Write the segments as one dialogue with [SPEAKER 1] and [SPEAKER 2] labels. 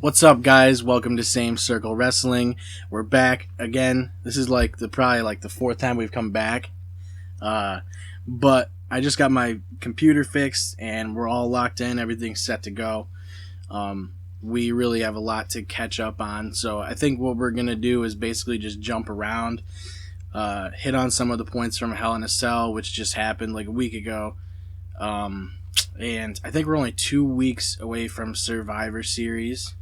[SPEAKER 1] What's up, guys? Welcome to Same Circle Wrestling. We're back again. This is probably the fourth time we've come back. But I just got my computer fixed and we're all locked in. Everything's set to go. We really have a lot to catch up on. So I think what we're gonna do is basically just jump around, hit on some of the points from Hell in a Cell, which just happened like a week ago. And I think we're only 2 weeks away from Survivor Series.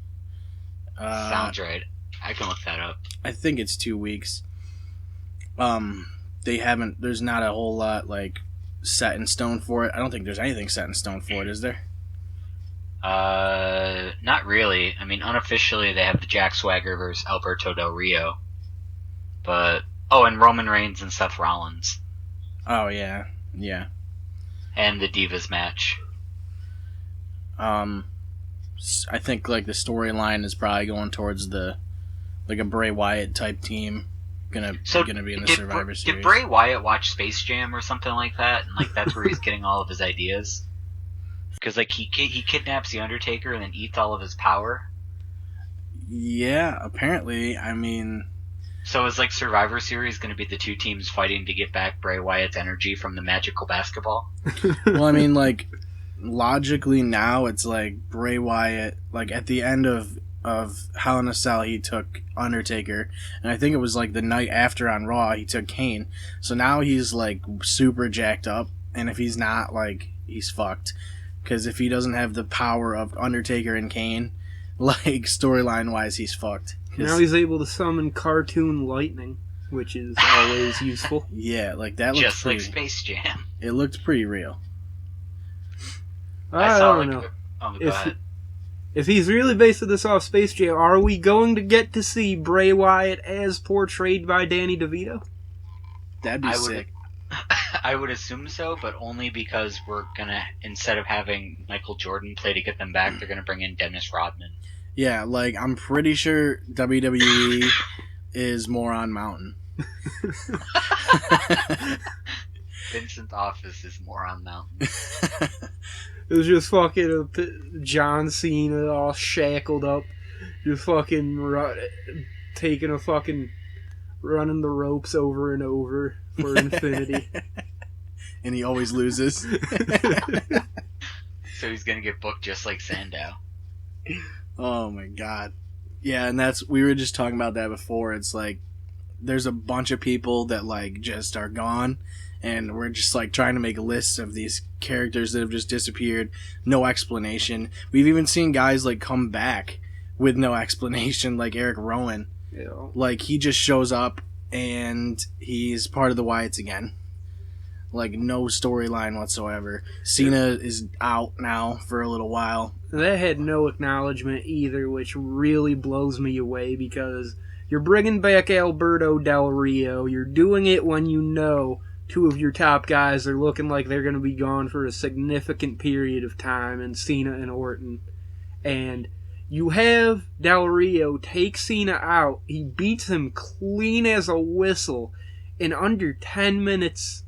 [SPEAKER 2] Sounds right. I can look that up.
[SPEAKER 1] I think it's 2 weeks. There's not a whole lot set in stone for it. I don't think there's anything set in stone for it, is there?
[SPEAKER 2] Not really. I mean, unofficially they have the Jack Swagger versus Alberto Del Rio. And Roman Reigns and Seth Rollins.
[SPEAKER 1] Oh, yeah. Yeah.
[SPEAKER 2] And the Divas match.
[SPEAKER 1] I think the storyline is probably going towards a Bray Wyatt type team gonna be in the Survivor Series.
[SPEAKER 2] Did Bray Wyatt watch Space Jam or something like that? And that's where he's getting all of his ideas. Because he kidnaps the Undertaker and then eats all of his power.
[SPEAKER 1] Yeah, apparently. I mean,
[SPEAKER 2] so is Survivor Series going to be the two teams fighting to get back Bray Wyatt's energy from the magical basketball?
[SPEAKER 1] Well, I mean, logically now it's Bray Wyatt, at the end of Hell in a Cell he took Undertaker, and I think it was the night after on Raw he took Kane. So now he's super jacked up, and if he's not, he's fucked. Because if he doesn't have the power of Undertaker and Kane, storyline wise he's fucked.
[SPEAKER 3] Now he's able to summon cartoon lightning, which is always useful.
[SPEAKER 1] Yeah, that looks
[SPEAKER 2] just
[SPEAKER 1] pretty,
[SPEAKER 2] like Space Jam.
[SPEAKER 1] It looked pretty real.
[SPEAKER 3] I don't know.
[SPEAKER 2] Go ahead.
[SPEAKER 3] If he's really basing this off Space Jam, are we going to get to see Bray Wyatt as portrayed by Danny DeVito?
[SPEAKER 1] That'd be sick.
[SPEAKER 2] I would assume so, but only because we're gonna, instead of having Michael Jordan play to get them back, they're gonna bring in Dennis Rodman.
[SPEAKER 1] Yeah, I'm pretty sure WWE is Moron Mountain.
[SPEAKER 2] Vincent's office is Moron Mountain.
[SPEAKER 3] It was just fucking John Cena all shackled up, just fucking running the ropes over and over for infinity.
[SPEAKER 1] And he always loses.
[SPEAKER 2] So he's gonna get booked just like Sandow.
[SPEAKER 1] Oh my god. Yeah, and we were just talking about that before. It's there's a bunch of people that just are gone, and we're just trying to make lists of these characters that have just disappeared, no explanation. We've even seen guys come back with no explanation, like Eric Rowan.
[SPEAKER 3] Yeah.
[SPEAKER 1] He just shows up and he's part of the Wyatts again. No storyline whatsoever. Cena is out now for a little while.
[SPEAKER 3] That had no acknowledgement either, which really blows me away, because you're bringing back Alberto Del Rio. You're doing it when you know two of your top guys are looking like they're going to be gone for a significant period of time, in Cena and Orton. And you have Del Rio take Cena out. He beats him clean as a whistle in under 10 minutes.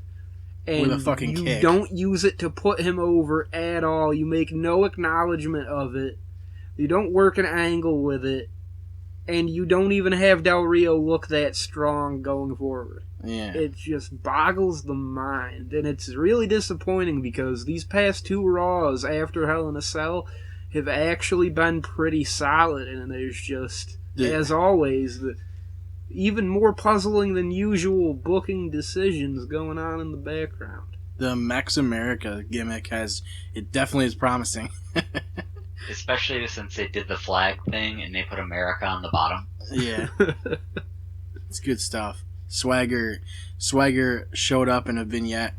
[SPEAKER 3] And
[SPEAKER 1] with a fucking
[SPEAKER 3] you
[SPEAKER 1] kick.
[SPEAKER 3] Don't use it to put him over at all. You make no acknowledgement of it. You don't work an angle with it. And you don't even have Del Rio look that strong going forward.
[SPEAKER 1] Yeah.
[SPEAKER 3] It just boggles the mind. And it's really disappointing, because these past two Raws after Hell in a Cell have actually been pretty solid. And there's just, as always, even more puzzling than usual booking decisions going on in the background.
[SPEAKER 1] The Mex America gimmick definitely is promising.
[SPEAKER 2] Especially since they did the flag thing and they put America on the bottom.
[SPEAKER 1] Yeah. It's good stuff. Swagger showed up in a vignette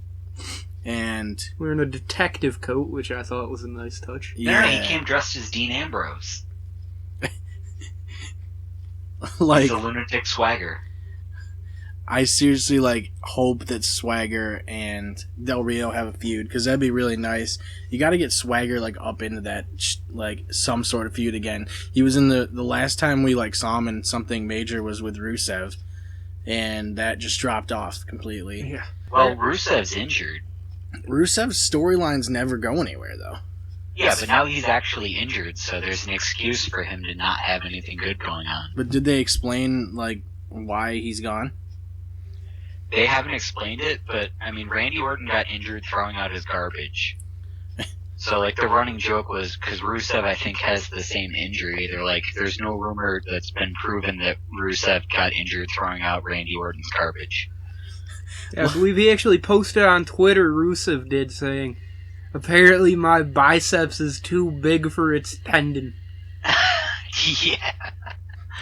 [SPEAKER 1] and
[SPEAKER 3] wearing a detective coat, which I thought was a nice touch.
[SPEAKER 2] Yeah, he came dressed as Dean Ambrose. He's a lunatic Swagger.
[SPEAKER 1] I seriously hope that Swagger and Del Rio have a feud, because that'd be really nice. You got to get Swagger up into that some sort of feud again. He was in the last time we saw him in something major was with Rusev, and that just dropped off completely.
[SPEAKER 3] Yeah.
[SPEAKER 2] Well, Rusev's injured.
[SPEAKER 1] Rusev's storylines never go anywhere though.
[SPEAKER 2] Yeah, but now he's actually injured, so there's an excuse for him to not have anything good going on.
[SPEAKER 1] But did they explain, like, why he's gone?
[SPEAKER 2] They haven't explained it, but, I mean, Randy Orton got injured throwing out his garbage. So, like, the running joke was, because Rusev, I think, has the same injury. They're like, there's no rumor that's been proven that Rusev got injured throwing out Randy Orton's garbage.
[SPEAKER 3] Yeah, I believe he actually posted on Twitter, Rusev did, saying, apparently my biceps is too big for its tendon.
[SPEAKER 2] Yeah.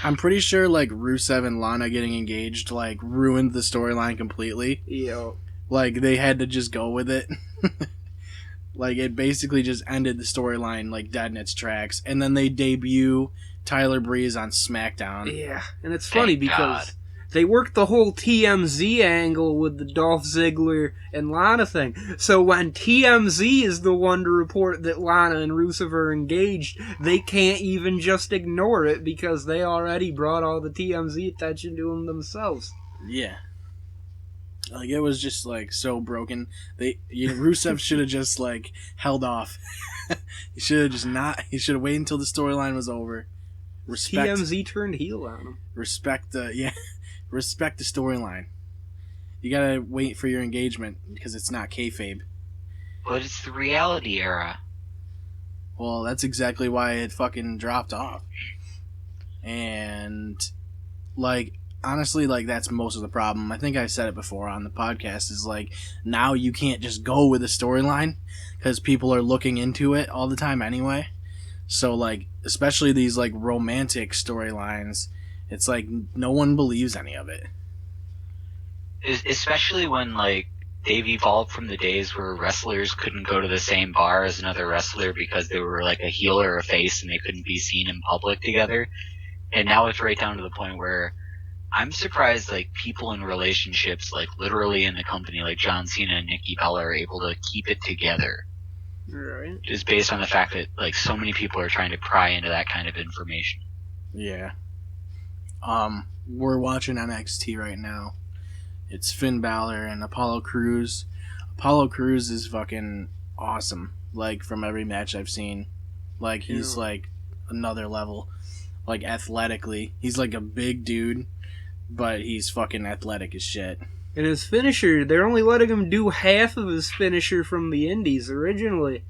[SPEAKER 1] I'm pretty sure, like, Rusev and Lana getting engaged, like, ruined the storyline completely.
[SPEAKER 3] Yo.
[SPEAKER 1] Like, they had to just go with it. Like, it basically just ended the storyline, like, dead in its tracks. And then they debut Tyler Breeze on SmackDown.
[SPEAKER 3] Yeah, and it's funny
[SPEAKER 2] Thank
[SPEAKER 3] because
[SPEAKER 2] God.
[SPEAKER 3] they worked the whole TMZ angle with the Dolph Ziggler and Lana thing. So when TMZ is the one to report that Lana and Rusev are engaged, they can't even just ignore it because they already brought all the TMZ attention to them themselves.
[SPEAKER 1] Yeah. Like, it was just, like, so broken. Rusev should have just, like, held off. He should have just not. He should have waited until the storyline was over.
[SPEAKER 3] TMZ turned heel on him.
[SPEAKER 1] Respect the storyline. You gotta wait for your engagement because it's not kayfabe.
[SPEAKER 2] But it's the reality era.
[SPEAKER 1] Well, that's exactly why it fucking dropped off. And, like, honestly, like, that's most of the problem. I think I said it before on the podcast, is, like, now you can't just go with a storyline because people are looking into it all the time anyway. So, like, especially these, like, romantic storylines, it's like no one believes any of it.
[SPEAKER 2] Especially when, like, they've evolved from the days where wrestlers couldn't go to the same bar as another wrestler because they were, like, a heel or a face and they couldn't be seen in public together. And now it's right down to the point where I'm surprised, like, people in relationships, like, literally in the company, like John Cena and Nikki Bella, are able to keep it together.
[SPEAKER 3] Right.
[SPEAKER 2] Just based on the fact that, like, so many people are trying to pry into that kind of information.
[SPEAKER 1] Yeah. We're watching NXT right now. It's Finn Balor and Apollo Crews. Apollo Crews is fucking awesome. Like, from every match I've seen. Like, he's, like, another level. Like, athletically. He's, like, a big dude, but he's fucking athletic as shit.
[SPEAKER 3] And his finisher, they're only letting him do half of his finisher from the indies. Originally,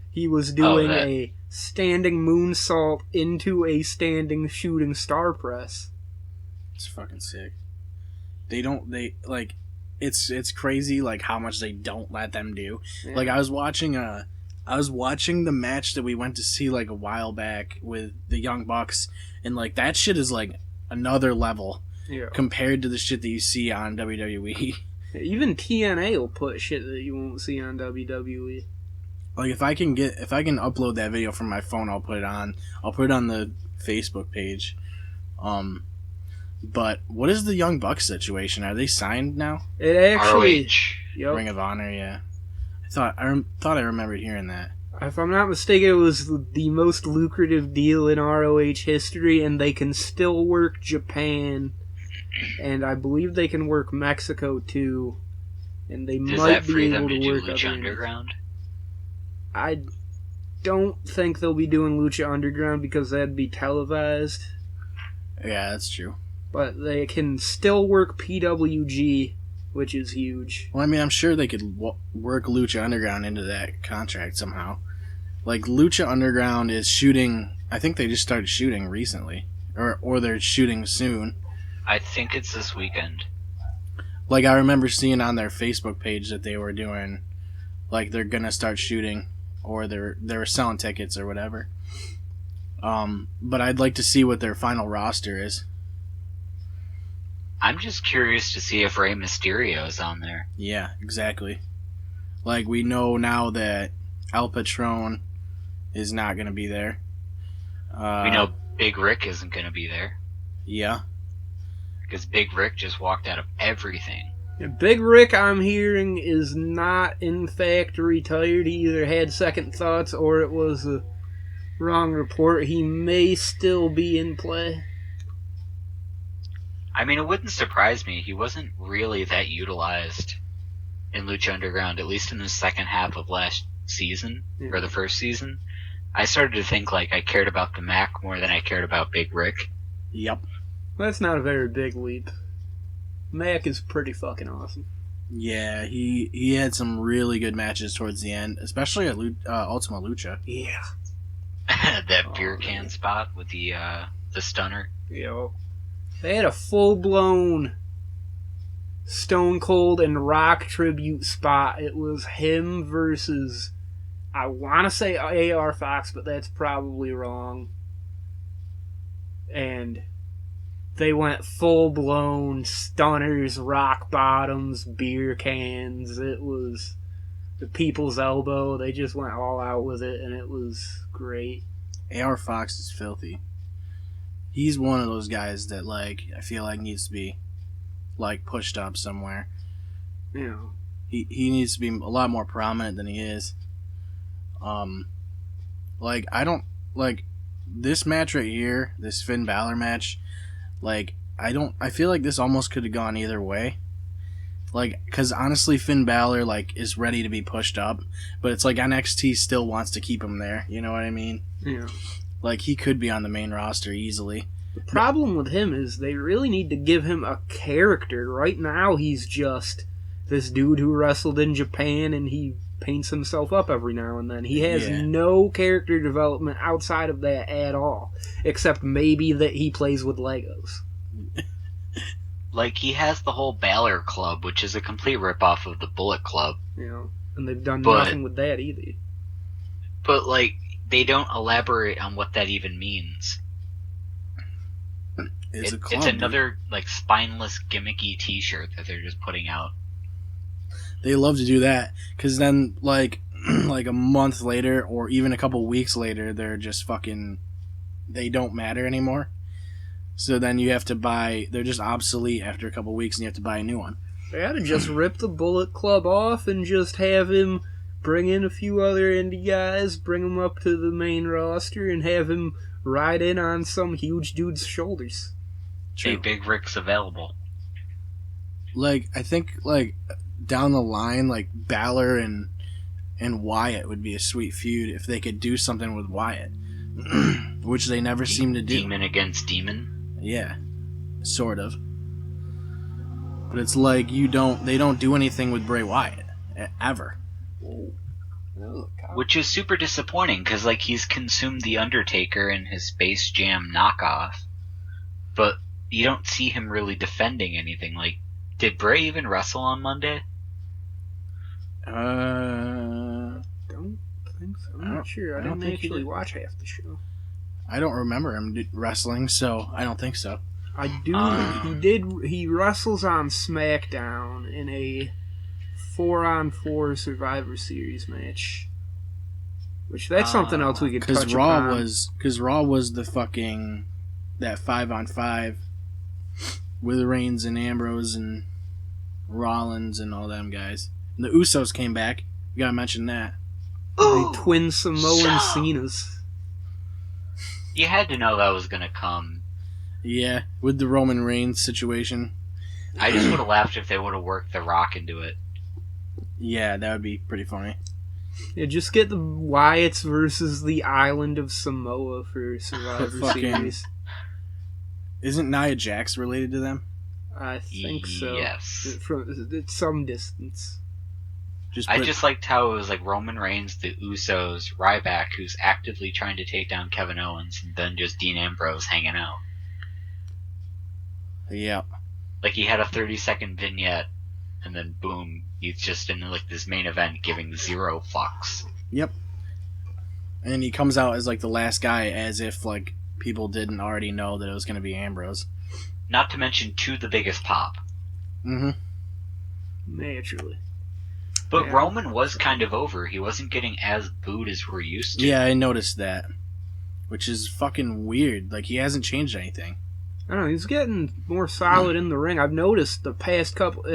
[SPEAKER 3] he was doing a standing moonsault into a standing shooting star press.
[SPEAKER 1] It's fucking sick. It's crazy, like, how much they don't let them do.
[SPEAKER 3] Yeah.
[SPEAKER 1] Like, I was watching the match that we went to see, like, a while back with the Young Bucks, and, like, that shit is, like, another level.
[SPEAKER 3] Yeah.
[SPEAKER 1] Compared to the shit that you see on WWE.
[SPEAKER 3] Even TNA will put shit that you won't see on WWE.
[SPEAKER 1] Like, if I can upload that video from my phone, I'll put it on the Facebook page. But what is the Young Bucks situation? Are they signed now?
[SPEAKER 3] It actually,
[SPEAKER 2] ROH.
[SPEAKER 3] yep.
[SPEAKER 1] Ring of Honor, yeah. I thought I remembered hearing that.
[SPEAKER 3] If I'm not mistaken, it was the most lucrative deal in ROH history, and they can still work Japan. And I believe they can work Mexico too, and they
[SPEAKER 2] Does
[SPEAKER 3] might
[SPEAKER 2] that
[SPEAKER 3] be
[SPEAKER 2] free
[SPEAKER 3] able
[SPEAKER 2] them to
[SPEAKER 3] to
[SPEAKER 2] do
[SPEAKER 3] work
[SPEAKER 2] Lucha
[SPEAKER 3] other.
[SPEAKER 2] Underground?
[SPEAKER 3] I don't think they'll be doing Lucha Underground because that'd be televised,
[SPEAKER 1] Yeah, that's true.
[SPEAKER 3] but they can still work PWG, which is huge.
[SPEAKER 1] Well, I mean, I'm sure they could work Lucha Underground into that contract somehow. Like, Lucha Underground is shooting. I think they just started shooting recently, or they're shooting soon.
[SPEAKER 2] I think it's this weekend.
[SPEAKER 1] Like, I remember seeing on their Facebook page that they were doing, like, they're gonna start shooting, or they were selling tickets or whatever. But I'd like to see what their final roster is.
[SPEAKER 2] I'm just curious to see if Rey Mysterio is on there.
[SPEAKER 1] Yeah, exactly. Like, we know now that El Patron is not gonna be there.
[SPEAKER 2] We know Big Rick isn't going to be there.
[SPEAKER 1] Yeah.
[SPEAKER 2] Because Big Rick just walked out of everything.
[SPEAKER 3] And Big Rick, I'm hearing, is not in fact retired. He either had second thoughts or it was a wrong report. He may still be in play.
[SPEAKER 2] I mean, it wouldn't surprise me. He wasn't really that utilized in Lucha Underground, at least in the second half of last season, or the first season. I started to think like I cared about the Mac more than I cared about Big Rick.
[SPEAKER 1] Yep.
[SPEAKER 3] That's not a very big leap. Mac is pretty fucking awesome.
[SPEAKER 1] Yeah, he had some really good matches towards the end, especially at Ultima Lucha.
[SPEAKER 3] Yeah.
[SPEAKER 2] That beer can
[SPEAKER 3] man.
[SPEAKER 2] spot with the stunner.
[SPEAKER 3] Yo. They had a full-blown Stone Cold and Rock tribute spot. It was him versus, I want to say AR Fox, but that's probably wrong. And they went full-blown stunners, rock bottoms, beer cans. It was the people's elbow. They just went all out with it, and it was great.
[SPEAKER 1] AR Fox is filthy. He's one of those guys that, like, I feel like needs to be, like, pushed up somewhere.
[SPEAKER 3] You know.
[SPEAKER 1] He needs to be a lot more prominent than he is. Like, I don't, like, this match right here, this Finn Balor match, like, I feel like this almost could have gone either way. Like, because honestly, Finn Balor, like, is ready to be pushed up, but it's like NXT still wants to keep him there, you know what I mean?
[SPEAKER 3] Yeah.
[SPEAKER 1] Like, he could be on the main roster easily.
[SPEAKER 3] The problem with him is they really need to give him a character. Right now, he's just this dude who wrestled in Japan and he paints himself up every now and then. He has no character development outside of that at all, except maybe that he plays with Legos.
[SPEAKER 2] Like, he has the whole Balor Club, which is a complete ripoff of the Bullet Club.
[SPEAKER 3] You know, and they've done nothing with that either.
[SPEAKER 2] But, like, they don't elaborate on what that even means. It's another, like, spineless, gimmicky t-shirt that they're just putting out.
[SPEAKER 1] They love to do that, because then, like, like a month later, or even a couple weeks later, they're just fucking... They don't matter anymore. So then you have to buy... They're just obsolete after a couple weeks, and you have to buy a new one.
[SPEAKER 3] They ought to just rip the Bullet Club off and just have him bring in a few other indie guys, bring him up to the main roster, and have him ride in on some huge dude's shoulders.
[SPEAKER 2] Hey, Big Rick's available.
[SPEAKER 1] Like, I think, like, down the line, like, Balor and Wyatt would be a sweet feud if they could do something with Wyatt. Which they never seem to do.
[SPEAKER 2] Demon against demon?
[SPEAKER 1] Yeah. Sort of. But it's like they don't do anything with Bray Wyatt. Ever.
[SPEAKER 2] Which is super disappointing, because, like, he's consumed The Undertaker in his Space Jam knockoff. But you don't see him really defending anything. Like, did Bray even wrestle on Monday?
[SPEAKER 3] Don't think so. I'm not sure. I didn't actually watch half the show.
[SPEAKER 1] I don't remember him wrestling, so I don't think so.
[SPEAKER 3] I do. He wrestles on SmackDown in a 4-on-4 Survivor Series match. Which, that's something else we could touch upon.
[SPEAKER 1] Because Raw was the fucking... That 5-on-5 with Reigns and Ambrose and Rollins and all them guys. And the Usos came back. You gotta mention that.
[SPEAKER 3] The twin Samoan Cenas.
[SPEAKER 2] You had to know that was gonna come.
[SPEAKER 1] Yeah, with the Roman Reigns situation.
[SPEAKER 2] I just would have laughed if they would have worked The Rock into it.
[SPEAKER 1] Yeah, that would be pretty funny.
[SPEAKER 3] Yeah, just get the Wyatts versus the Island of Samoa for Survivor Series.
[SPEAKER 1] Isn't Nia Jax related to them?
[SPEAKER 3] I think so.
[SPEAKER 2] Yes.
[SPEAKER 3] From some distance.
[SPEAKER 2] I just liked how it was like Roman Reigns, the Usos, Ryback, who's actively trying to take down Kevin Owens, and then just Dean Ambrose hanging out.
[SPEAKER 1] Yeah.
[SPEAKER 2] Like, he had a 30-second vignette, and then boom, he's just in like this main event giving 0 fucks.
[SPEAKER 1] Yep. And he comes out as like the last guy, as if like people didn't already know that it was going to be Ambrose.
[SPEAKER 2] Not to mention, to the biggest pop.
[SPEAKER 1] Mm-hmm.
[SPEAKER 3] Naturally.
[SPEAKER 2] But yeah. Roman was kind of over. He wasn't getting as booed as we're used to.
[SPEAKER 1] Yeah, I noticed that. Which is fucking weird. Like, he hasn't changed anything.
[SPEAKER 3] I don't know, he's getting more solid in the ring. I've noticed the past couple...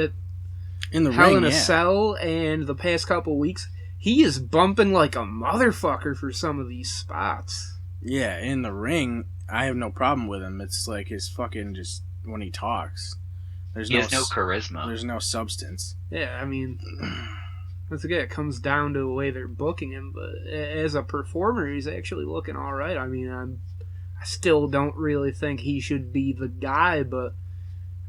[SPEAKER 1] in the
[SPEAKER 3] Hell
[SPEAKER 1] ring,
[SPEAKER 3] in a Cell and the past couple weeks, he is bumping like a motherfucker for some of these spots.
[SPEAKER 1] Yeah, in the ring, I have no problem with him. It's like his fucking just... when he talks.
[SPEAKER 2] He has no charisma.
[SPEAKER 1] There's no substance.
[SPEAKER 3] Yeah, I mean... once again, it comes down to the way they're booking him. But as a performer, he's actually looking all right. I mean, I still don't really think he should be the guy, but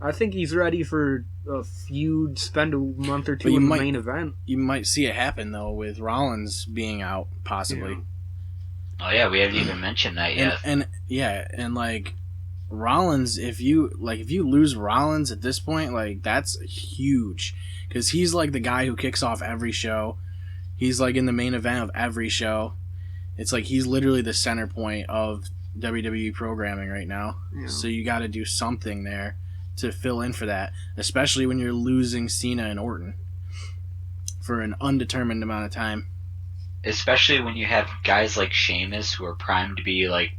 [SPEAKER 3] I think he's ready for a feud, spend a month or two in the main event.
[SPEAKER 1] You might see it happen, though, with Rollins being out, possibly.
[SPEAKER 3] Yeah.
[SPEAKER 2] Oh, yeah, we haven't even mentioned that yet.
[SPEAKER 1] And like, Rollins, if you lose Rollins at this point, like, that's huge. Because he's, like, the guy who kicks off every show. He's, like, in the main event of every show. It's like he's literally the center point of WWE programming right now. Yeah. So you got to do something there to fill in for that, especially when you're losing Cena and Orton for an undetermined amount of time.
[SPEAKER 2] Especially when you have guys like Sheamus who are primed to be like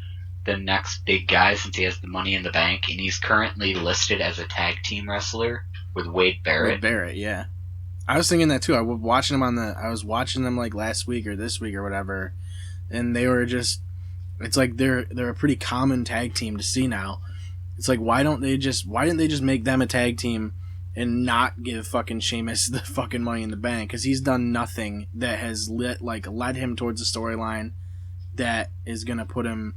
[SPEAKER 2] the next big guy since he has the money in the bank, and he's currently listed as a tag team wrestler with Wade Barrett.
[SPEAKER 1] Wade Barrett, yeah. I was thinking that too. I was watching them like last week or this week or whatever, and they were just, it's like they're a pretty common tag team to see now. It's like, why didn't they just make them a tag team and not give fucking Sheamus the fucking money in the bank? Because he's done nothing that has led him towards a storyline that is gonna put him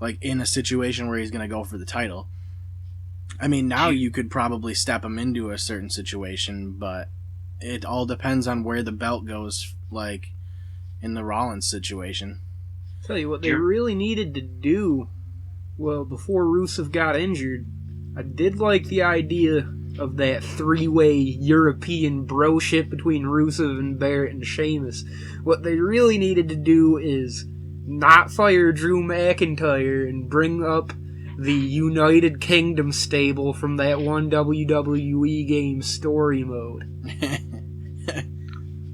[SPEAKER 1] like in a situation where he's gonna go for the title. I mean, now you could probably step him into a certain situation, but it all depends on where the belt goes, like in the Rollins situation.
[SPEAKER 3] Tell you what they really needed to do, well, before Rusev got injured, I did like the idea of that three-way European bro shit between Rusev and Barrett and Sheamus. What they really needed to do is not fire Drew McIntyre and bring up the United Kingdom stable from that one WWE game story mode.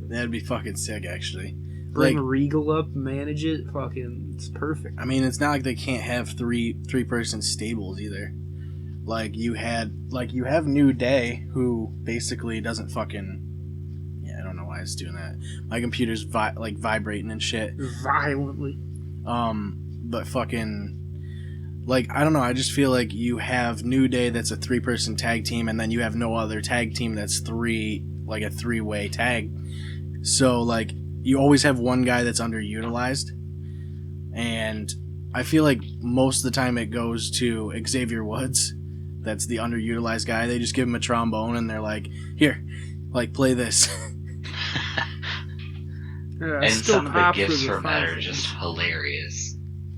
[SPEAKER 1] That'd be fucking sick, actually.
[SPEAKER 3] Bring Regal up, manage it, fucking, it's perfect.
[SPEAKER 1] I mean, it's not like they can't have three-person stables either. Like you have New Day, who basically doesn't fucking, I don't know why it's doing that. My computer's vibrating and shit
[SPEAKER 3] violently.
[SPEAKER 1] But fucking, like, I don't know. I just feel like you have New Day that's a 3-person tag team, and then you have no other tag team that's a 3-way tag. So like you always have one guy that's underutilized, and I feel like most of the time it goes to Xavier Woods. That's the underutilized guy. They just give him a trombone and they're like, here, like, play this.
[SPEAKER 2] And some of the gifts from that are just hilarious.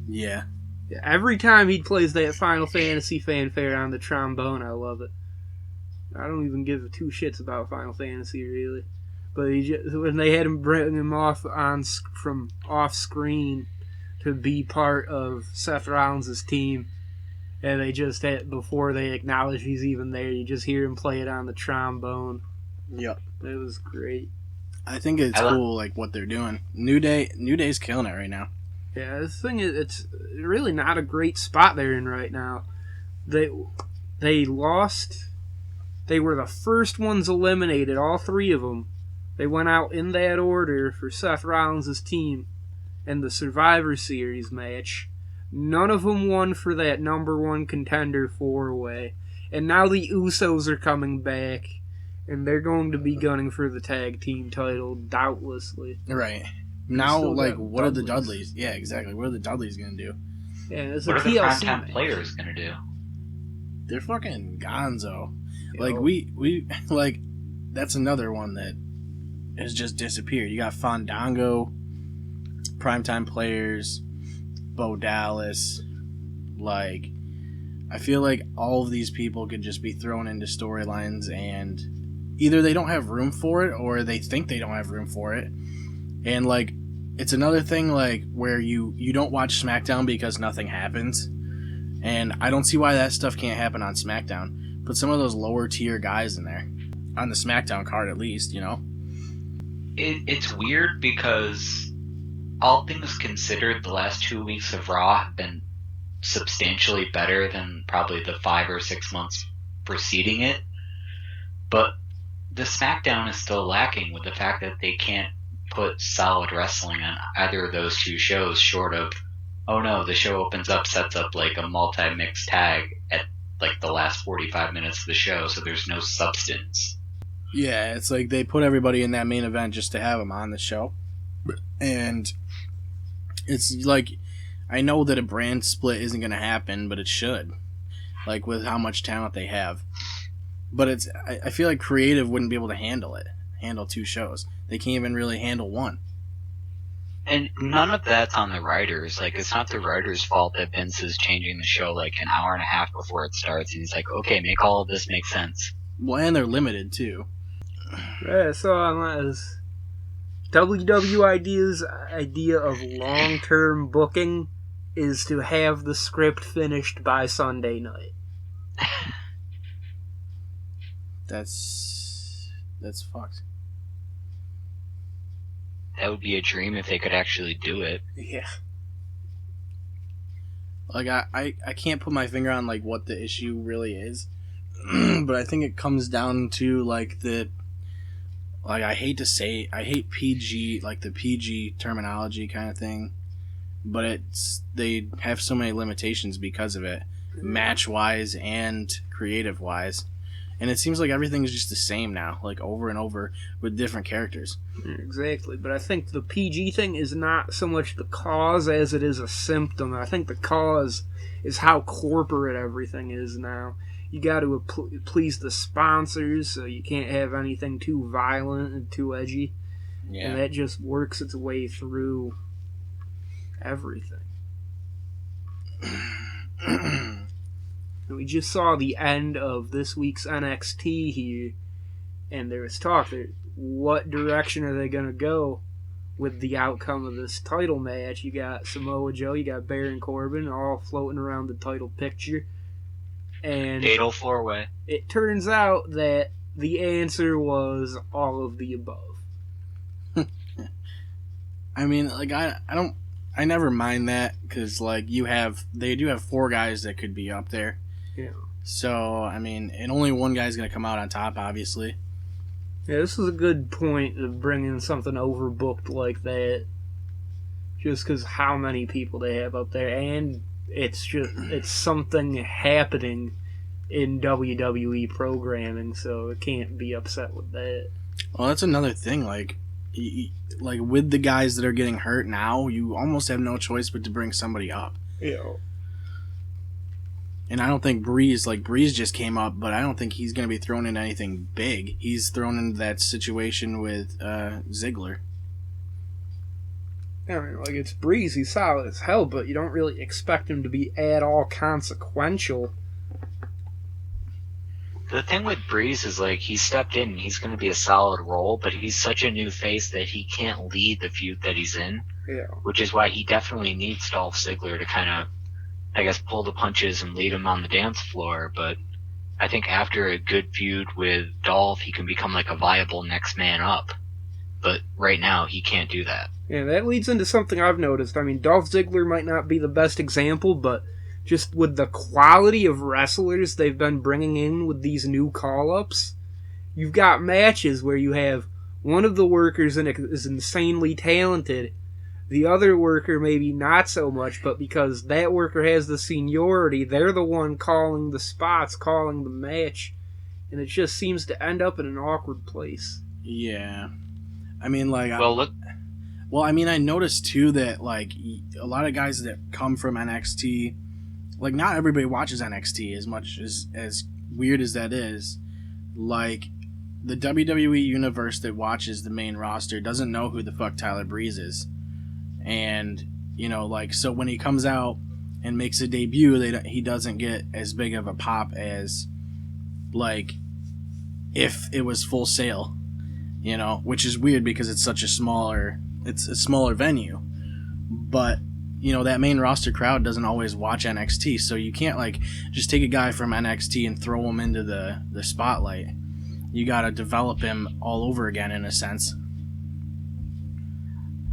[SPEAKER 1] Yeah.
[SPEAKER 3] Every time he plays that Final Fantasy fanfare on the trombone, I love it. I don't even give two shits about Final Fantasy, really. But when they had him bring him from off screen to be part of Seth Rollins' team, and they just had, before they acknowledge he's even there, you just hear him play it on the trombone.
[SPEAKER 1] Yep.
[SPEAKER 3] It was great.
[SPEAKER 1] I think it's cool, like, what they're doing. New Day's killing it right now.
[SPEAKER 3] Yeah, the thing is, it's really not a great spot they're in right now. They lost. They were the first ones eliminated, all three of them. They went out in that order for Seth Rollins' team in the Survivor Series match. None of them won for that number one contender 4-way. And now the Usos are coming back, and they're going to be gunning for the tag team title, doubtlessly.
[SPEAKER 1] Right. Now, like, what are the Dudleys? Yeah, exactly. What are the Dudleys going to do?
[SPEAKER 3] Yeah, it's
[SPEAKER 2] what
[SPEAKER 3] a
[SPEAKER 2] are the
[SPEAKER 3] TLC
[SPEAKER 2] primetime
[SPEAKER 3] match.
[SPEAKER 2] players going to do?
[SPEAKER 1] They're fucking gonzo. Like, we like, that's another one that has just disappeared. You got Fandango, primetime players, Bo Dallas. Like, I feel like all of these people could just be thrown into storylines, and either they don't have room for it or they think they don't have room for it. And, like, it's another thing, like, where you don't watch SmackDown because nothing happens. And I don't see why that stuff can't happen on SmackDown. Put some of those lower tier guys in there. On the SmackDown card, at least, you know?
[SPEAKER 2] It's weird because, all things considered, the last 2 weeks of Raw have been substantially better than probably the 5 or 6 months preceding it. But the SmackDown is still lacking with the fact that they can't put solid wrestling on either of those two shows, short of, oh no, the show opens up, sets up like a multi-mix tag at like the last 45 minutes of the show, so there's no substance.
[SPEAKER 1] Yeah, it's like they put everybody in that main event just to have them on the show. And it's like, I know that a brand split isn't going to happen, but it should. Like, with how much talent they have. But I feel like creative wouldn't be able to handle 2 shows. They can't even really handle one.
[SPEAKER 2] And none of that's on the writers. Like, it's not the writers' fault that Vince is changing the show like an hour and a half before it starts. And he's like, okay, make all of this make sense.
[SPEAKER 1] Well, and they're limited, too.
[SPEAKER 3] Yeah, so as WWID's idea of long-term booking is to have the script finished by Sunday night.
[SPEAKER 1] That's fucked.
[SPEAKER 2] That would be a dream if they could actually do it.
[SPEAKER 3] Yeah.
[SPEAKER 1] Like, I can't put my finger on, like, what the issue really is. But I think it comes down to, like, I hate PG, like, the PG terminology kind of thing. But they have so many limitations because of it. Match-wise and creative-wise. And it seems like everything is just the same now, like over and over with different characters.
[SPEAKER 3] Exactly, but I think the PG thing is not so much the cause as it is a symptom. I think the cause is how corporate everything is now. You got to please the sponsors, so you can't have anything too violent and too edgy. Yeah. And that just works its way through everything. We just saw the end of this week's NXT here, and there was talk that what direction are they going to go with the outcome of this title match? You got Samoa Joe, you got Baron Corbin, all floating around the title picture. And
[SPEAKER 2] Fatal 4-way.
[SPEAKER 3] It turns out that the answer was all of the above.
[SPEAKER 1] I mean, like, I never mind that, because, like, they do have 4 guys that could be up there.
[SPEAKER 3] Yeah.
[SPEAKER 1] So, I mean, and only one guy's going to come out on top, obviously.
[SPEAKER 3] Yeah, this is a good point of bringing something overbooked like that. Just because how many people they have up there. And it's something happening in WWE programming, so it can't be upset with that.
[SPEAKER 1] Well, that's another thing. Like with the guys that are getting hurt now, you almost have no choice but to bring somebody up.
[SPEAKER 3] Yeah.
[SPEAKER 1] And I don't think Breeze just came up, but I don't think he's going to be thrown into anything big. He's thrown into that situation with Ziggler.
[SPEAKER 3] I mean, like, it's Breeze, he's solid as hell, but you don't really expect him to be at all consequential.
[SPEAKER 2] The thing with Breeze is, like, he stepped in and he's going to be a solid role, but he's such a new face that he can't lead the feud that he's in.
[SPEAKER 3] Yeah.
[SPEAKER 2] Which is why he definitely needs Dolph Ziggler to kind of, I guess, pull the punches and lead him on the dance floor. But I think after a good feud with Dolph, he can become, like, a viable next man up. But right now, he can't do that.
[SPEAKER 3] Yeah, that leads into something I've noticed. I mean, Dolph Ziggler might not be the best example, but just with the quality of wrestlers they've been bringing in with these new call-ups, you've got matches where you have one of the workers is insanely talented, the other worker maybe not so much, but because that worker has the seniority, they're the one calling the spots, calling the match, and it just seems to end up in an awkward place.
[SPEAKER 1] Yeah. I mean, like...
[SPEAKER 2] Well,
[SPEAKER 1] I mean, I noticed, too, that, like, a lot of guys that come from NXT, like, not everybody watches NXT as much as weird as that is. Like, the WWE universe that watches the main roster doesn't know who the fuck Tyler Breeze is. And, you know, like, so when he comes out and makes a debut, he doesn't get as big of a pop as, like, if it was Full Sail, you know, which is weird because it's such a smaller venue. But, you know, that main roster crowd doesn't always watch NXT, so you can't, like, just take a guy from NXT and throw him into the spotlight. You gotta develop him all over again, in a sense.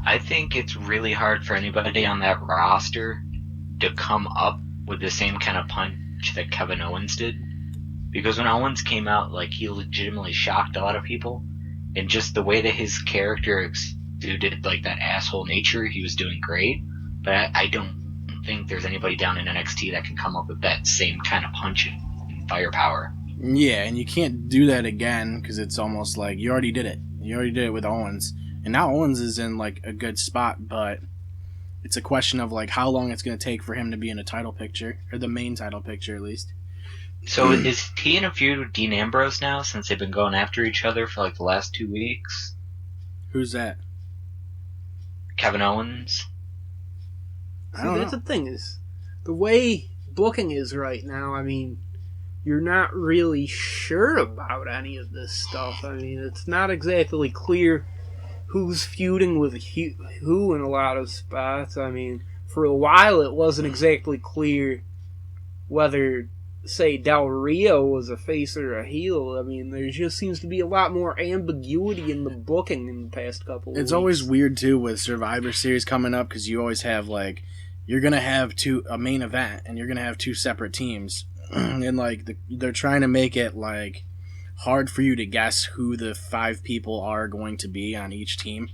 [SPEAKER 2] I think it's really hard for anybody on that roster to come up with the same kind of punch that Kevin Owens did. Because when Owens came out, like, he legitimately shocked a lot of people. And just the way that his character exuded, like, that asshole nature, he was doing great. But I don't think there's anybody down in NXT that can come up with that same kind of punch and firepower.
[SPEAKER 1] Yeah, and you can't do that again because it's almost like you already did it. You already did it with Owens, and now Owens is in like a good spot, but it's a question of like how long it's going to take for him to be in a title picture, or the main title picture at least.
[SPEAKER 2] So is he in a feud with Dean Ambrose now, since they've been going after each other for like the last 2 weeks?
[SPEAKER 1] Who's that?
[SPEAKER 2] Kevin Owens?
[SPEAKER 1] I
[SPEAKER 3] See,
[SPEAKER 1] don't
[SPEAKER 3] that's
[SPEAKER 1] know.
[SPEAKER 3] the thing is, the way booking is right now, I mean, you're not really sure about any of this stuff. I mean, it's not exactly clear who's feuding with who in a lot of spots. I mean, for a while it wasn't exactly clear whether, say, Del Rio was a face or a heel. I mean, there just seems to be a lot more ambiguity in the booking in the past couple of
[SPEAKER 1] It's
[SPEAKER 3] weeks.
[SPEAKER 1] always weird too with Survivor Series coming up because you always have like you're gonna have a main event and you're gonna have two separate teams, and like they're trying to make it like hard for you to guess who the 5 people are going to be on each team.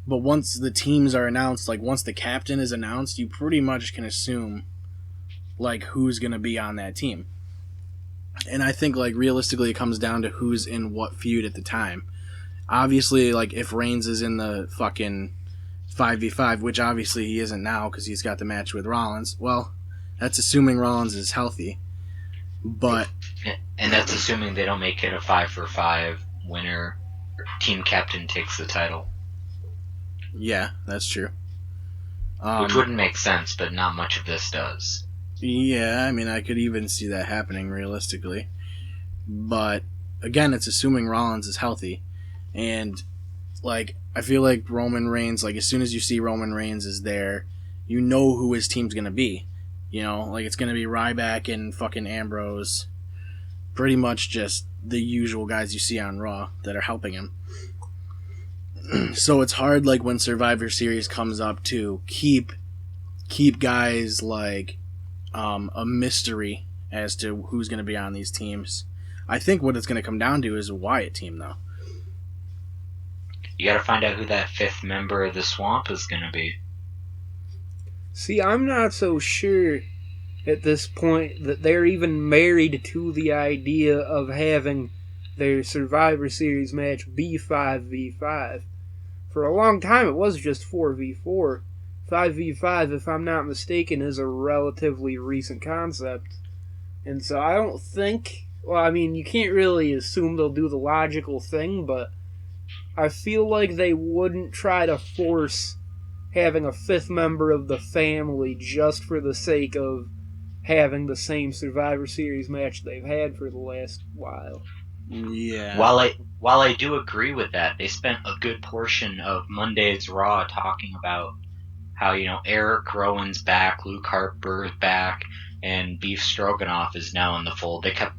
[SPEAKER 1] But once the teams are announced, like once the captain is announced, you pretty much can assume like who's gonna be on that team. And I think like realistically it comes down to who's in what feud at the time. Obviously, like if Reigns is in the fucking 5v5, which obviously he isn't now because he's got the match with Rollins. Well, that's assuming Rollins is healthy. But
[SPEAKER 2] And that's assuming they don't make it a 5-for-5 winner. Team captain takes the title.
[SPEAKER 1] yeah, that's true.
[SPEAKER 2] Which wouldn't make sense, but not much of this does.
[SPEAKER 1] Yeah, I mean, I could even see that happening realistically. But again, it's assuming Rollins is healthy. And like I feel like Roman Reigns, like as soon as you see Roman Reigns is there, you know who his team's gonna be. You know, like it's gonna be Ryback and fucking Ambrose. Pretty much just the usual guys you see on Raw that are helping him. So it's hard like when Survivor Series comes up to keep guys like a mystery as to who's gonna be on these teams. I think what it's gonna come down to is a Wyatt team though.
[SPEAKER 2] You gotta find out who that 5th member of the Swamp is gonna be.
[SPEAKER 3] See, I'm not so sure at this point that they're even married to the idea of having their Survivor Series match be 5v5. For a long time, it was just 4v4. 5v5, if I'm not mistaken, is a relatively recent concept. And so I don't think... Well, I mean, you can't really assume they'll do the logical thing, but I feel like they wouldn't try to force having a 5th member of the family just for the sake of having the same Survivor Series match they've had for the last while.
[SPEAKER 1] Yeah.
[SPEAKER 2] While I do agree with that, they spent a good portion of Monday's Raw talking about how, you know, Eric Rowan's back, Luke Harper's back, and Beef Stroganoff is now in the fold. They kept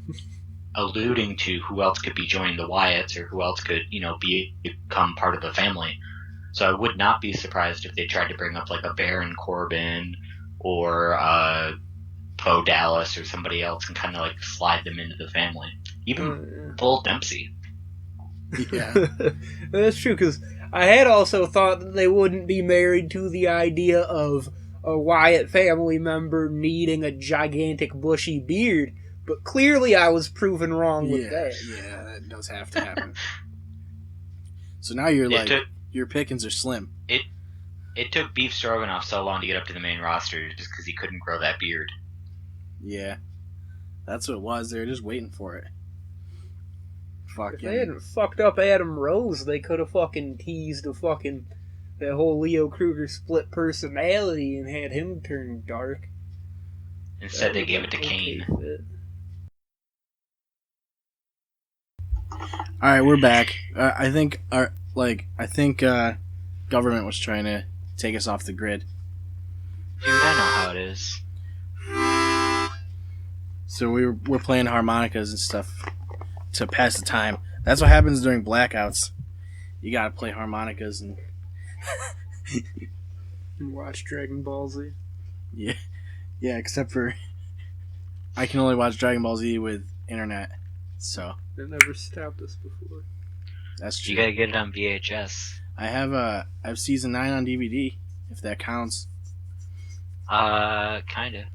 [SPEAKER 2] alluding to who else could be joining the Wyatts or who else could, you know, become part of the family. So I would not be surprised if they tried to bring up like a Baron Corbin or Bo Dallas or somebody else and kind of like slide them into the family. Even Bull Dempsey.
[SPEAKER 1] Yeah.
[SPEAKER 3] That's true, because I had also thought that they wouldn't be married to the idea of a Wyatt family member needing a gigantic bushy beard, but clearly I was proven wrong with that.
[SPEAKER 1] Yeah, that does have to happen. So now you're your pickings are slim.
[SPEAKER 2] It took Beef Stroganoff so long to get up to the main roster just because he couldn't grow that beard.
[SPEAKER 1] Yeah. That's what it was. They were just waiting for it.
[SPEAKER 3] If they hadn't fucked up Adam Rose, they could have fucking teased that whole Leo Kruger split personality and had him turn dark.
[SPEAKER 2] Instead, they gave it to Kane.
[SPEAKER 1] All right, we're back. I think government was trying to take us off the grid.
[SPEAKER 2] Dude, I know how it is.
[SPEAKER 1] So we're playing harmonicas and stuff to pass the time. That's what happens during blackouts. You gotta play harmonicas and
[SPEAKER 3] and watch Dragon Ball Z.
[SPEAKER 1] yeah, except for I can only watch Dragon Ball Z with internet, so
[SPEAKER 3] They've never stopped us before.
[SPEAKER 1] that's true.
[SPEAKER 2] You gotta get it on VHS.
[SPEAKER 1] I have season 9 on DVD, if that counts.
[SPEAKER 2] Kinda.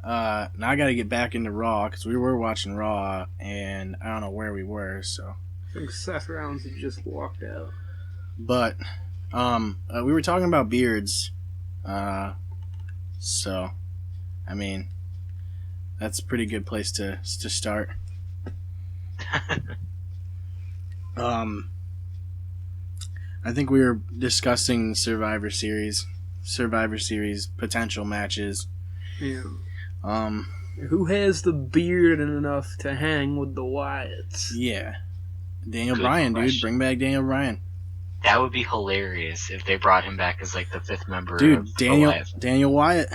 [SPEAKER 1] Now I got to get back into Raw because we were watching Raw, and I don't know where we were. So,
[SPEAKER 3] I think Seth Rollins had just walked out.
[SPEAKER 1] but we were talking about beards. So, I mean, that's a pretty good place to start. I think we were discussing Survivor Series potential matches.
[SPEAKER 3] Yeah. Who has the beard enough to hang with the Wyatts?
[SPEAKER 1] Yeah. Daniel
[SPEAKER 2] Good
[SPEAKER 1] Bryan,
[SPEAKER 2] question.
[SPEAKER 1] dude. Bring back Daniel Bryan.
[SPEAKER 2] That would be hilarious if they brought him back as like the fifth member.
[SPEAKER 1] Dude,
[SPEAKER 2] of
[SPEAKER 1] Daniel Wyatt.
[SPEAKER 2] Daniel Wyatt.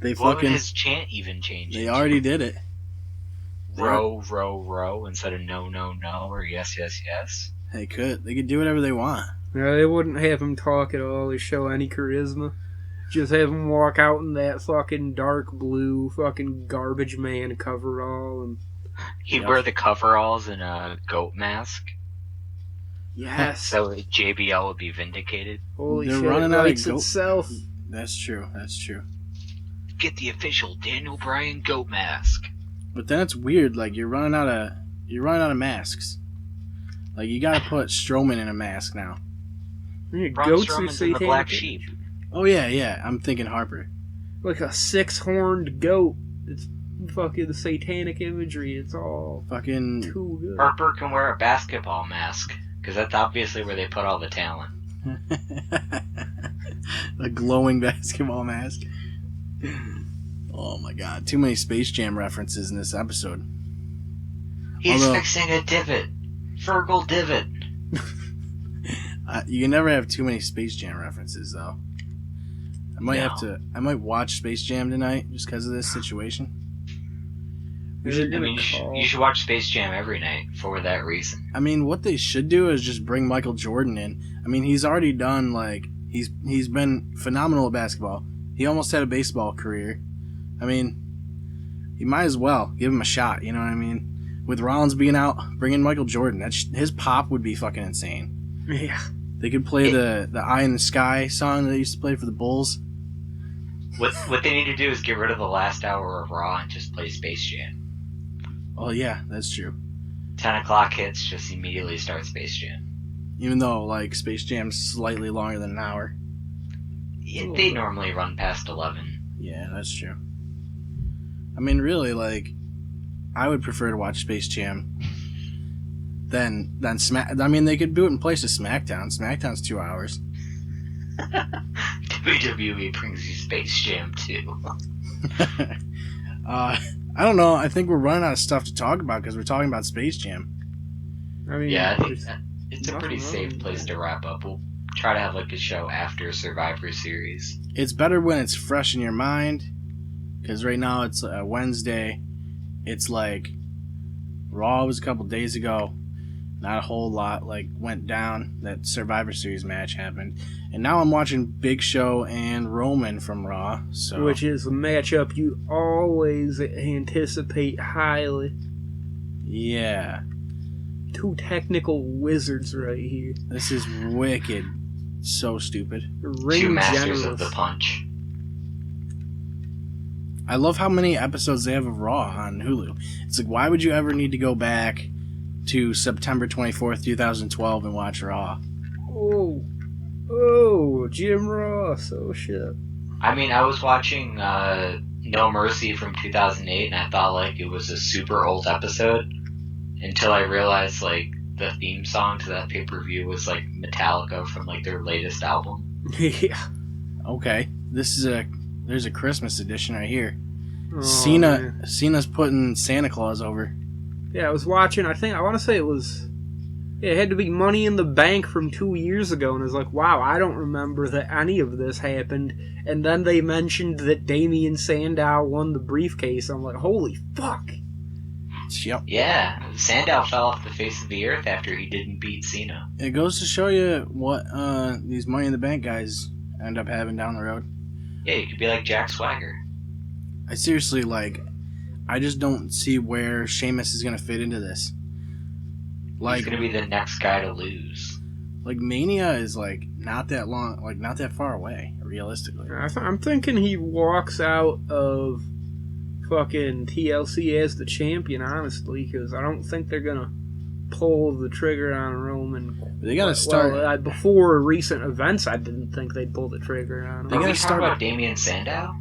[SPEAKER 1] They
[SPEAKER 2] What would
[SPEAKER 1] fucking.
[SPEAKER 2] his chant even change?
[SPEAKER 1] They already did it.
[SPEAKER 2] Row, row, row instead of no, no, no or yes, yes, yes.
[SPEAKER 1] They could. They could do whatever they want.
[SPEAKER 3] No, they wouldn't have him talk at all or show any charisma. Just have him walk out in that fucking dark blue fucking garbage man coverall and
[SPEAKER 2] He'd
[SPEAKER 1] Yep.
[SPEAKER 2] wear the coveralls and a goat mask,
[SPEAKER 3] yes,
[SPEAKER 2] so JBL would be vindicated.
[SPEAKER 3] holy
[SPEAKER 1] They're
[SPEAKER 3] shit,
[SPEAKER 1] running
[SPEAKER 3] it
[SPEAKER 1] out of
[SPEAKER 3] writes
[SPEAKER 1] goat-
[SPEAKER 3] itself.
[SPEAKER 1] That's true.
[SPEAKER 2] Get the official Daniel Bryan goat mask.
[SPEAKER 1] But then it's weird. Like you're running out of masks. Like you gotta put Strowman in a mask now.
[SPEAKER 3] Yeah,
[SPEAKER 2] Braun
[SPEAKER 3] goats are
[SPEAKER 2] Strowman's in the black
[SPEAKER 3] satanic.
[SPEAKER 2] sheep.
[SPEAKER 1] Oh yeah. I'm thinking Harper.
[SPEAKER 3] Like a 6-horned goat. It's fucking satanic imagery. It's all
[SPEAKER 1] Fucking.
[SPEAKER 3] too good.
[SPEAKER 2] Harper can wear a basketball mask, because that's obviously where they put all the talent.
[SPEAKER 1] A glowing basketball mask. Oh my god, too many Space Jam references in this episode.
[SPEAKER 2] He's
[SPEAKER 1] Although-
[SPEAKER 2] fixing a divot. Fergal divot.
[SPEAKER 1] You can never have too many Space Jam references, though. I might watch Space Jam tonight just because of this situation.
[SPEAKER 3] They're
[SPEAKER 2] I
[SPEAKER 3] gonna
[SPEAKER 2] mean,
[SPEAKER 3] call-
[SPEAKER 2] you should watch Space Jam every night for that reason.
[SPEAKER 1] I mean, what they should do is just bring Michael Jordan in. I mean, he's already done he's been phenomenal at basketball. He almost had a baseball career. I mean, you might as well give him a shot. You know what I mean? With Rollins being out, bring in Michael Jordan. His pop would be fucking insane.
[SPEAKER 3] Yeah.
[SPEAKER 1] They could play the "Eye in the Sky" song that they used to play for the Bulls.
[SPEAKER 2] What they need to do is get rid of the last hour of Raw and just play Space Jam.
[SPEAKER 1] Oh yeah, that's true.
[SPEAKER 2] 10 o'clock hits, just immediately start Space Jam.
[SPEAKER 1] Even though Space Jam's slightly longer than an hour.
[SPEAKER 2] They normally run past 11.
[SPEAKER 1] Yeah, that's true. I mean, really, I would prefer to watch Space Jam than Smack. I mean, they could do it in place of SmackDown. SmackDown's 2 hours.
[SPEAKER 2] WWE brings you Space Jam too.
[SPEAKER 1] I don't know. I think we're running out of stuff to talk about because we're talking about Space Jam.
[SPEAKER 3] I mean,
[SPEAKER 2] Yeah, I think
[SPEAKER 3] there's
[SPEAKER 2] it's a pretty
[SPEAKER 3] nothing
[SPEAKER 2] safe
[SPEAKER 3] wrong
[SPEAKER 2] place
[SPEAKER 3] with
[SPEAKER 2] to wrap up. We'll try to have a show after Survivor Series.
[SPEAKER 1] It's better when it's fresh in your mind because right now it's Wednesday. It's Raw was a couple days ago. Not a whole lot went down. That Survivor Series match happened, and now I'm watching Big Show and Roman from Raw. So
[SPEAKER 3] which is a matchup you always anticipate highly.
[SPEAKER 1] yeah,
[SPEAKER 3] Two technical wizards right here.
[SPEAKER 1] this is wicked. So stupid.
[SPEAKER 3] Ring
[SPEAKER 2] Two masters
[SPEAKER 3] generals.
[SPEAKER 2] of the punch.
[SPEAKER 1] I love how many episodes they have of Raw on Hulu. It's why would you ever need to go back to September 24th, 2012 and watch Raw?
[SPEAKER 3] Oh, Jim Ross. Oh shit.
[SPEAKER 2] I mean, I was watching No Mercy from 2008, and I thought it was a super old episode until I realized the theme song to that pay-per-view was Metallica from their latest album.
[SPEAKER 3] Yeah.
[SPEAKER 1] Okay, there's a Christmas edition right here.
[SPEAKER 3] Oh, man.
[SPEAKER 1] Cena's putting Santa Claus over.
[SPEAKER 3] Yeah, I was watching. I want to say it had to be Money in the Bank from 2 years ago, and I was like, wow, I don't remember that any of this happened. And then they mentioned that Damian Sandow won the briefcase. I'm like, holy fuck.
[SPEAKER 1] Yep.
[SPEAKER 2] Yeah, Sandow fell off the face of the earth after he didn't beat Cena.
[SPEAKER 1] It goes to show you what these Money in the Bank guys end up having down the road.
[SPEAKER 2] Yeah, you could be like Jack Swagger.
[SPEAKER 1] I seriously I just don't see where Sheamus is gonna fit into this.
[SPEAKER 2] He's gonna be the next guy to lose.
[SPEAKER 1] Mania is not that long, not that far away, realistically.
[SPEAKER 3] I'm thinking he walks out of fucking TLC as the champion, honestly, because I don't think they're gonna pull the trigger on Roman.
[SPEAKER 1] They gotta start.
[SPEAKER 3] Well, before recent events, I didn't think they'd pull the trigger on him.
[SPEAKER 2] Are we talking about Damian Sandow?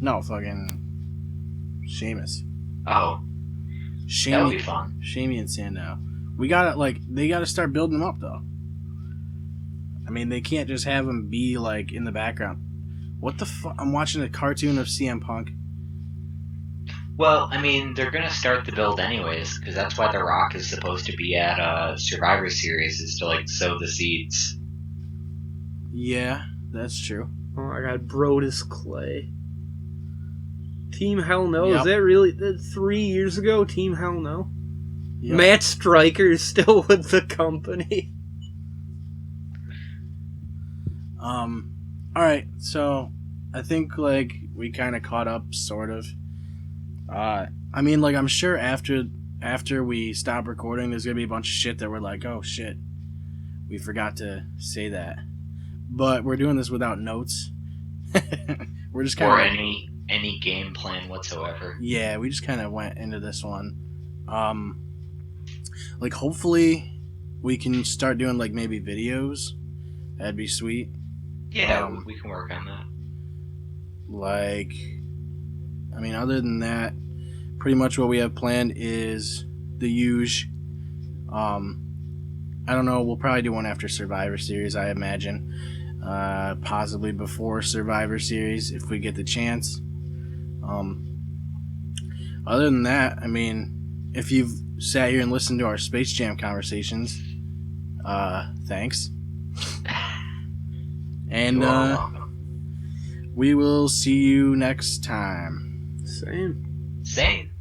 [SPEAKER 1] No, fucking Sheamus.
[SPEAKER 2] Oh, that would be fun.
[SPEAKER 1] Shamey and Sandow. They gotta start building them up, though. I mean, they can't just have them be, like, in the background. What the fuck? I'm watching a cartoon of CM Punk.
[SPEAKER 2] Well, I mean, they're going to start the build anyways, because that's why The Rock is supposed to be at Survivor Series, is to, like, sow the seeds.
[SPEAKER 1] Yeah, that's true.
[SPEAKER 3] Oh, I got Brodus Clay. Team Hell No?
[SPEAKER 1] Yep.
[SPEAKER 3] Is that really 3 years ago? Team Hell No?
[SPEAKER 1] Yep.
[SPEAKER 3] Matt Stryker is still with the company.
[SPEAKER 1] Alright, so I think, like, we kind of caught up, sort of. I mean, like, I'm sure after we stop recording, there's gonna be a bunch of shit that we're like, oh shit, we forgot to say that. But we're doing this without notes. We're just kind of...
[SPEAKER 2] Or any game plan whatsoever.
[SPEAKER 1] Yeah, we just kind of went into this one. Like, hopefully we can start doing, like, maybe videos. That'd be sweet.
[SPEAKER 2] Yeah, we can work on that.
[SPEAKER 1] Like, I mean, other than that, pretty much what we have planned is the huge. I don't know. We'll probably do one after Survivor Series, I imagine. Possibly before Survivor Series if we get the chance. Other than that, I mean, if you've sat here and listened to our Space Jam conversations, thanks. And we will see you next time.
[SPEAKER 3] Same.
[SPEAKER 2] Same.